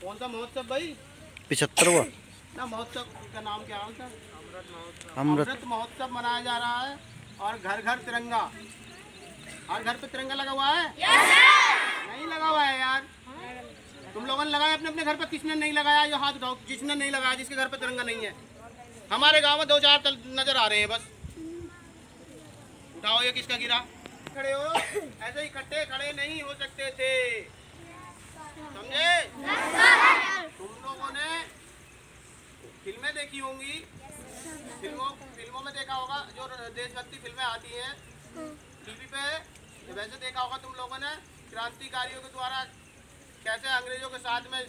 कौन सा महोत्सव भाई? 75वां। ना महोत्सव का नाम क्या था? अमृत अमृत महोत्सव मनाया जा रहा है और घर घर तिरंगा। और घर पे तिरंगा लगा हुआ है? नहीं लगा हुआ है यार। तुम लोगों ने लगाया अपने अपने घर पे? किसने नहीं लगाया ये हाथ उठाओ। जिसने नहीं लगाया, जिसके घर पे तिरंगा नहीं है। हमारे गांव में 2-4 नजर आ रहे हैं बस। उठाओ, ये किसका गिरा? खड़े हो, ऐसे इकट्ठे खड़े नहीं हो सकते थे, समझे? तुम लोगों ने फिल्में देखी होंगी, फिल्मों में देखा होगा जो देशभक्ति फिल्में आती हैं टीवी पे। वैसे देखा होगा तुम लोगों ने क्रांतिकारियों के द्वारा कैसे अंग्रेजों के साथ में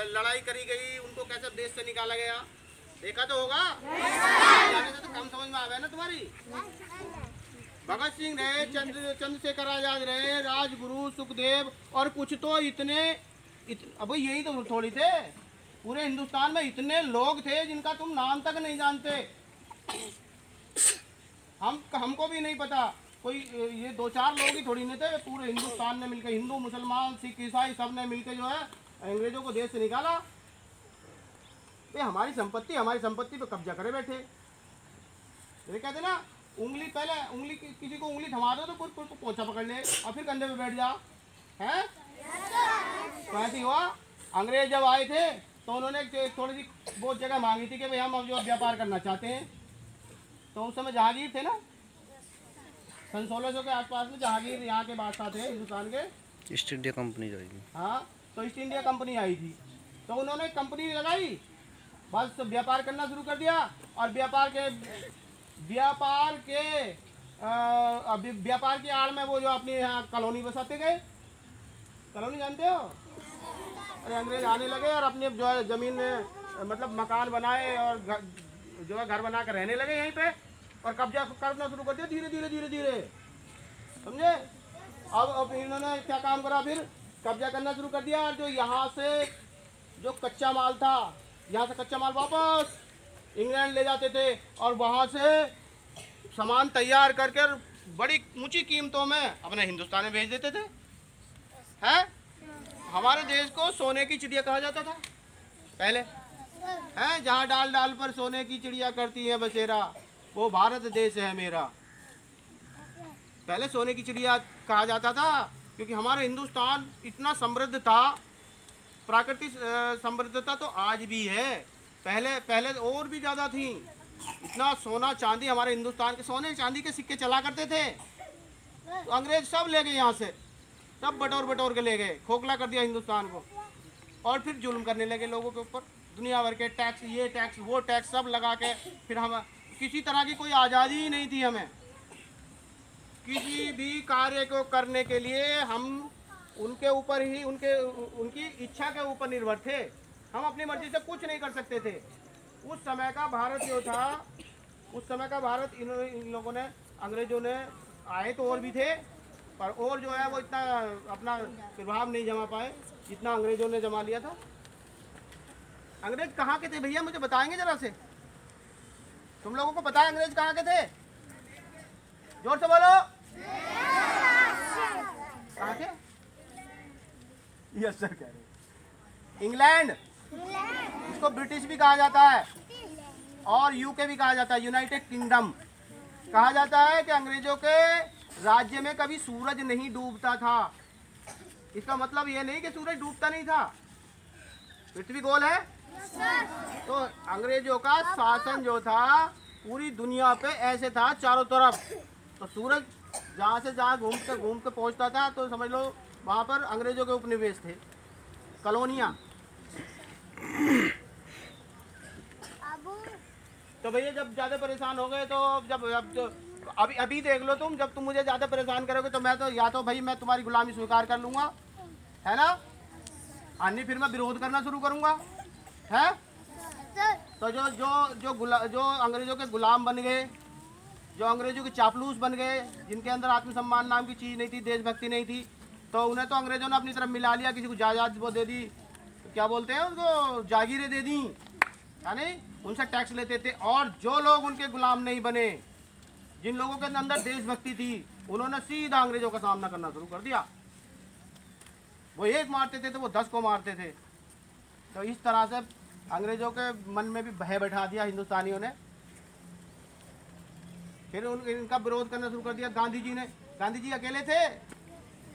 लड़ाई करी गई, उनको कैसे देश से निकाला गया। देखा तो होगा। जाने से तो कम समझ में आ गया ना तुम्हारी। भगत सिंह रहे, चंद्रशेखर आजाद रहे, राजगुरु, सुखदेव और कुछ तो अब यही तो थोड़ी थे। पूरे हिंदुस्तान में इतने लोग थे जिनका तुम नाम तक नहीं जानते। हमको भी नहीं पता। कोई ये 2-4 लोग ही थोड़ी नहीं थे। पूरे हिंदुस्तान ने मिलकर, हिंदू, मुसलमान, सिख, ईसाई, सब ने मिलकर जो है अंग्रेजों को देश से निकाला। ये हमारी संपत्ति पे कब्जा करे बैठे। ये कहते ना, उंगली किसी को उंगली थमा दो तो कोई पोछा पकड़ ले और फिर कंधे पे बैठ जाओ, हैं? तो ऐसे ही हुआ। अंग्रेज जब आए थे तो उन्होंने थोड़ी सी बहुत जगह मांगी थी कि भाई हम अब जो व्यापार करना चाहते हैं। तो उस समय जहांगीर थे ना, सन 1600 के आसपास में जहांगीर यहाँ के बादशाह थे हिंदुस्तान के। ईस्ट इंडिया कंपनी जाएगी। हाँ, तो ईस्ट इंडिया कंपनी आई थी तो उन्होंने कंपनी लगाई, बस व्यापार करना शुरू कर दिया। और व्यापार की आड़ में वो जो अपनी यहाँ कॉलोनी बसाते गए। कॉलोनी जानते हो? अरे अंग्रेज आने लगे और अपने जो है जमीन में मतलब मकान बनाए और जो है घर बना कर रहने लगे यहीं पे और कब्जा करना शुरू कर दिया धीरे, समझे? अब इन्होंने क्या काम करा, फिर कब्जा करना शुरू कर दिया। और जो यहाँ से जो कच्चा माल था, यहाँ से कच्चा माल वापस इंग्लैंड ले जाते थे और वहाँ से सामान तैयार करके बड़ी ऊंची कीमतों में अपने हिंदुस्तान में भेज देते थे। हैं? हमारे देश को सोने की चिड़िया कहा जाता था पहले, हैं? जहाँ डाल डाल पर सोने की चिड़िया करती है बसेरा, वो भारत देश है मेरा। पहले सोने की चिड़िया कहा जाता था क्योंकि हमारा हिंदुस्तान इतना समृद्ध था। प्राकृतिक समृद्धता तो आज भी है, पहले और भी ज़्यादा थी। इतना सोना चांदी, हमारे हिंदुस्तान के सोने चांदी के सिक्के चला करते थे। तो अंग्रेज सब ले गए यहाँ से, सब बटोर के ले गए, खोखला कर दिया हिंदुस्तान को। और फिर जुल्म करने लगे लोगों के ऊपर, दुनिया भर के टैक्स, ये टैक्स वो टैक्स सब लगा के। फिर हम किसी तरह की कोई आज़ादी ही नहीं थी हमें। किसी भी कार्य को करने के लिए हम उनके ऊपर ही, उनकी इच्छा के ऊपर निर्भर थे। हम अपनी मर्जी से कुछ नहीं कर सकते थे। उस समय का भारत जो था, उस समय का भारत इन लोगों ने, अंग्रेजों ने, आए तो और भी थे पर और जो है वो इतना अपना प्रभाव नहीं जमा पाए जितना अंग्रेजों ने जमा लिया था। अंग्रेज कहाँ के थे भैया, मुझे बताएंगे जरा से? तुम लोगों को पता है अंग्रेज कहाँ के थे? जोर से बोलो। कहाँ थे? यस सर कह रहे। इंग्लैंड, इसको ब्रिटिश भी कहा जाता है और यूके भी कहा जाता है, यूनाइटेड किंगडम। कहा जाता है कि अंग्रेजों के राज्य में कभी सूरज नहीं डूबता था। इसका मतलब ये नहीं कि सूरज डूबता नहीं था, पृथ्वी गोल है। तो अंग्रेजों का शासन जो था पूरी दुनिया पे ऐसे था चारों तरफ। तो सूरज जहाँ से जहाँ घूम के पहुँचता था तो समझ लो वहाँ पर अंग्रेजों के उपनिवेश थे, कॉलोनियाँ। तो भैया जब ज़्यादा परेशान हो गए तो जब अभी देख लो तुम, जब तुम मुझे ज़्यादा परेशान करोगे तो मैं तो या तो भाई मैं तुम्हारी गुलामी स्वीकार कर लूँगा, है ना? अन्य फिर मैं विरोध करना शुरू करूँगा, है? तो जो अंग्रेजों के गुलाम बन गए, जो अंग्रेजों के चापलूस बन गए, जिनके अंदर आत्मसम्मान नाम की चीज़ नहीं थी, देशभक्ति नहीं थी, तो उन्हें तो अंग्रेजों ने अपनी तरफ मिला लिया। किसी को जायदाद वो दे दी, क्या बोलते हैं उनको, जागीरें दे दी, है नहीं? उनसे टैक्स लेते थे। और जो लोग उनके गुलाम नहीं बने, जिन लोगों के अंदर देशभक्ति थी, उन्होंने सीधा अंग्रेजों का सामना करना शुरू कर दिया। वो एक मारते थे तो वो 10 को मारते थे। तो इस तरह से अंग्रेजों के मन में भी भय बैठा दिया हिंदुस्तानियों ने। फिर इनका विरोध करना शुरू कर दिया गांधी जी ने। गांधी जी अकेले थे,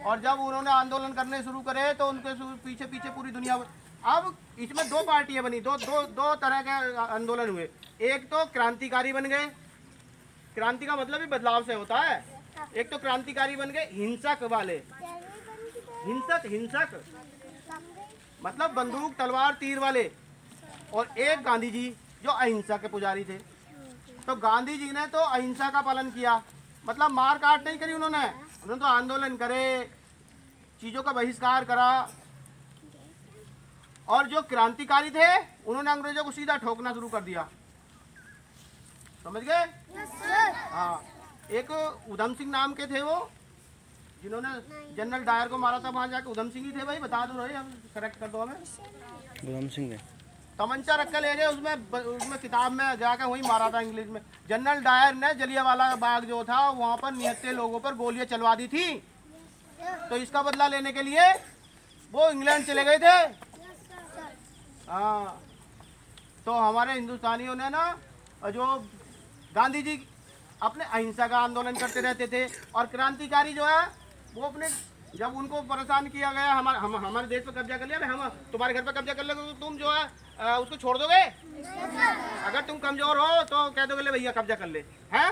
और जब उन्होंने आंदोलन करने शुरू करे तो उनके पीछे पीछे पूरी दुनिया। अब इसमें दो पार्टियां बनी, दो दो दो तरह के आंदोलन हुए। एक तो क्रांतिकारी बन गए, क्रांति का मतलब ही बदलाव से होता है। एक तो क्रांतिकारी बन गए हिंसक वाले, हिंसक मतलब बंदूक तलवार तीर वाले, और एक गांधी जी जो अहिंसा के पुजारी थे। तो गांधी जी ने तो अहिंसा का पालन किया, मतलब मार काट नहीं करी उन्होंने तो आंदोलन करे, चीजों का बहिष्कार करा। और जो क्रांतिकारी थे उन्होंने अंग्रेजों को सीधा ठोकना शुरू कर दिया। समझ गए? हाँ, एक उधम सिंह नाम के थे वो, जिन्होंने जनरल डायर को मारा था। वहां जाके उधम सिंह ही थे भाई, बता दो भाई, हम करेक्ट कर दो हमें। उधम सिंह ने तमंचा रख के ले गए, उसमें किताब में जाकर वही मारा था इंग्लिश में। जनरल डायर ने जलियांवाला बाग जो था वहां पर निहत्थे लोगों पर गोलियां चलवा दी थी। तो इसका बदला लेने के लिए वो इंग्लैंड चले गए थे। हाँ, तो हमारे हिंदुस्तानियों ने ना, जो गांधी जी अपने अहिंसा का आंदोलन करते रहते थे, और क्रांतिकारी जो है वो अपने, जब उनको परेशान किया गया, हमारे देश पर कब्जा कर लिया, हम तुम्हारे घर पर कब्जा कर लेंगे तो तुम जो है उसको छोड़ दोगे? अगर तुम कमजोर हो तो कह दोगे ले भैया कब्जा कर ले, हैं?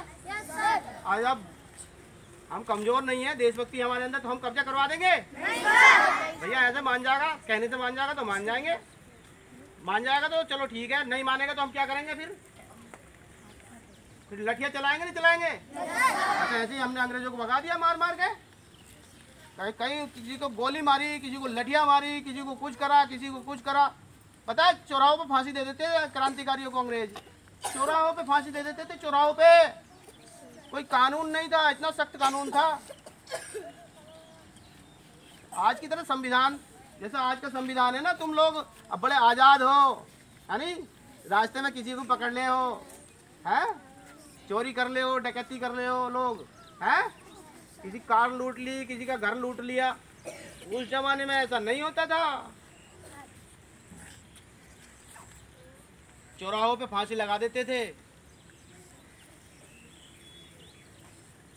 और जब हम कमजोर नहीं है, देशभक्ति हमारे अंदर, तो हम कब्जा करवा देंगे? भैया ऐसे मान जाएगा, कहने से मान जाएगा तो मान जाएंगे, मान जाएगा तो चलो ठीक है, नहीं मानेगा तो हम क्या करेंगे? फिर लठियां चलाएंगे, नहीं चलाएंगे? अच्छा, ऐसे ही हमने अंग्रेजों को भगा दिया मार मार के। कहीं किसी को गोली मारी, किसी को लठियां मारी, किसी को कुछ करा, किसी को कुछ करा। पता है, चौराहों पे फांसी दे देते थे क्रांतिकारियों को अंग्रेज, चौराहों पे फांसी दे देते थे, चौराहों पे। कोई कानून नहीं था, इतना सख्त कानून था। आज की तरह संविधान, जैसा आज का संविधान है ना, तुम लोग अब बड़े आजाद हो, है नहीं? रास्ते में किसी को पकड़ ले हो, हैं? चोरी कर ले हो, डकैती कर ले हो लोग, हैं? किसी कार लूट ली, किसी का घर लूट लिया। उस जमाने में ऐसा नहीं होता था। चौराहों पे फांसी लगा देते थे।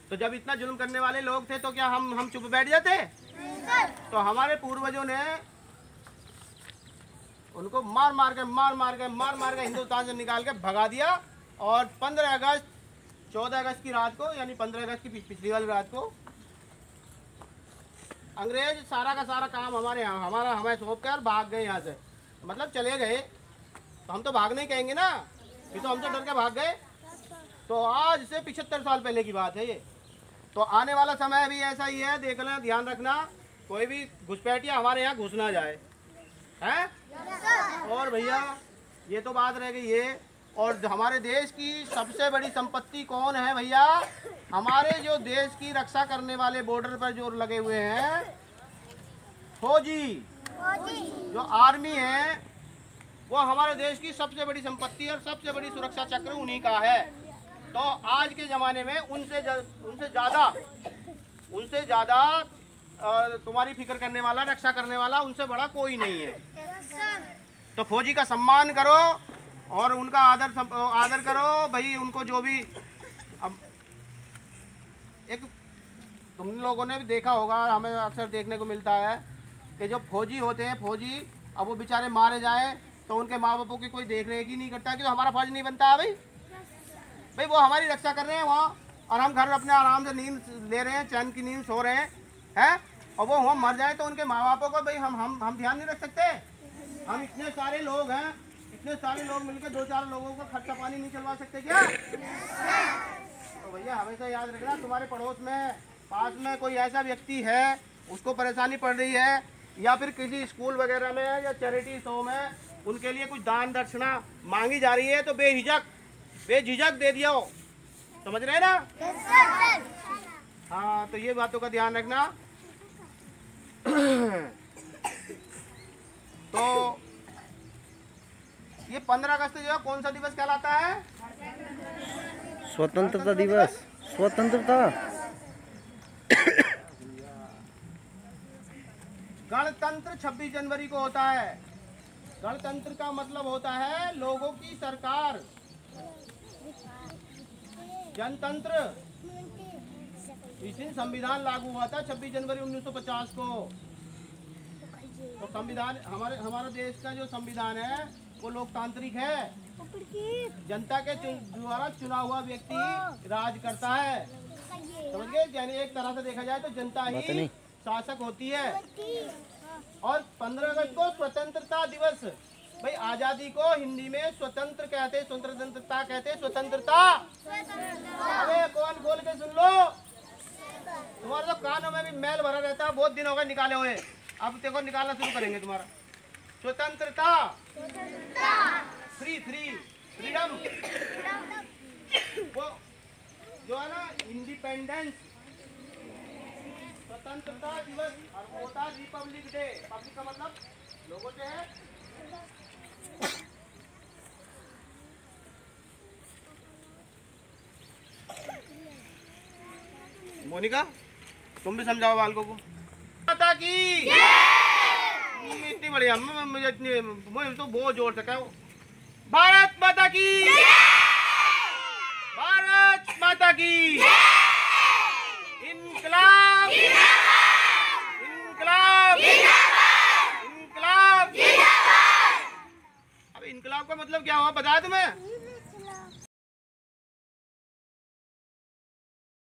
तो जब इतना जुल्म करने वाले लोग थे तो क्या हम चुप बैठ जाते? तो हमारे पूर्वजों ने उनको मार मार के हिंदुस्तान से निकाल के भगा दिया। और 14 अगस्त की रात को, यानी 15 अगस्त की पिछली वाली रात को, अंग्रेज सारा का सारा काम हमें सौंप कर भाग गए यहाँ से। मतलब चले गए, तो हम तो भाग नहीं कहेंगे ना, ये तो हम तो डर के भाग गए। तो आज से 75 साल पहले की बात है ये। तो आने वाला समय भी ऐसा ही है, देख लें, ध्यान रखना, कोई भी घुसपैठिया हमारे यहाँ घुस ना जाए, हैं? और भैया ये तो बात रह गई ये। और हमारे देश की सबसे बड़ी संपत्ति कौन है भैया? हमारे जो देश की रक्षा करने वाले बॉर्डर पर जो लगे हुए हैं फौजी, जो आर्मी है, वो हमारे देश की सबसे बड़ी संपत्ति और सबसे बड़ी सुरक्षा चक्र उन्हीं का है। तो आज के ज़माने में उनसे ज़्यादा तुम्हारी फिक्र करने वाला, रक्षा करने वाला उनसे बड़ा कोई नहीं है। तो फौजी का सम्मान करो और उनका आदर करो भाई। उनको जो भी, अब एक तुम लोगों ने भी देखा होगा, हमें अक्सर देखने को मिलता है कि जो फौजी होते हैं, फौजी अब वो बेचारे मारे जाए तो उनके माँ बापों की कोई देख रेख ही नहीं करता कि तो हमारा फर्ज नहीं बनता है भाई वो हमारी रक्षा कर रहे हैं वहाँ, और हम घर अपने आराम से नींद ले रहे हैं, चैन की नींद सो रहे हैं, और वो हम मर जाए तो उनके माँ बापों को भाई हम ध्यान नहीं रख सकते? हम इतने सारे लोग हैं, इतने सारे लोग मिलकर 2-4 लोगों का खर्चा पानी नहीं चलवा सकते क्या? तो भैया हमेशा याद रखना, तुम्हारे पड़ोस में, पास में कोई ऐसा व्यक्ति है, उसको परेशानी पड़ रही है, या फिर किसी स्कूल वगैरह में या चैरिटी शो में उनके लिए कुछ दान दक्षिणा मांगी जा रही है, तो बेझिझक दे दियो। समझ रहे हैं ना? हाँ, तो ये बातों का ध्यान रखना। तो ये 15 अगस्त जो है कौन सा दिवस कहलाता है? स्वतंत्रता दिवस। स्वतंत्रता, गणतंत्र 26 जनवरी को होता है। गणतंत्र का मतलब होता है लोगों की सरकार। जनतंत्र, इस दिन संविधान लागू हुआ था 26 जनवरी 1950 को। तो संविधान हमारा देश का जो संविधान है वो लोकतांत्रिक है। जनता के द्वारा चुना हुआ व्यक्ति राज करता है, समझ गए? यानी एक तरह से देखा जाए तो जनता ही शासक होती है। और 15 अगस्त को स्वतंत्रता दिवस, भाई आजादी को हिंदी में स्वतंत्र कहते, स्वतंत्रता कहते, स्वतंत्रता। अरे कौन बोल के सुन लो, तुम्हारे तो कानों में भी मैल भरा रहता है, बहुत दिन हो गए निकाले हुए, अब देखो निकालना शुरू करेंगे तुम्हारा। स्वतंत्रता, फ्रीडम, वो जो है ना इंडिपेंडेंस, स्वतंत्रता दिवस। और वो होता है रिपब्लिक डे। पब्लिक का मतलब लोगों से है। मोनिका तुम भी समझाओ बालकों को। माता की इतनी बढ़िया, मुझे तो बहुत जोर से कहो। भारत माता की, भारत माता की, इनकलाब, इनकलाब, इनकलाब। अब इनकलाब का मतलब क्या हुआ बताया तुम्हें?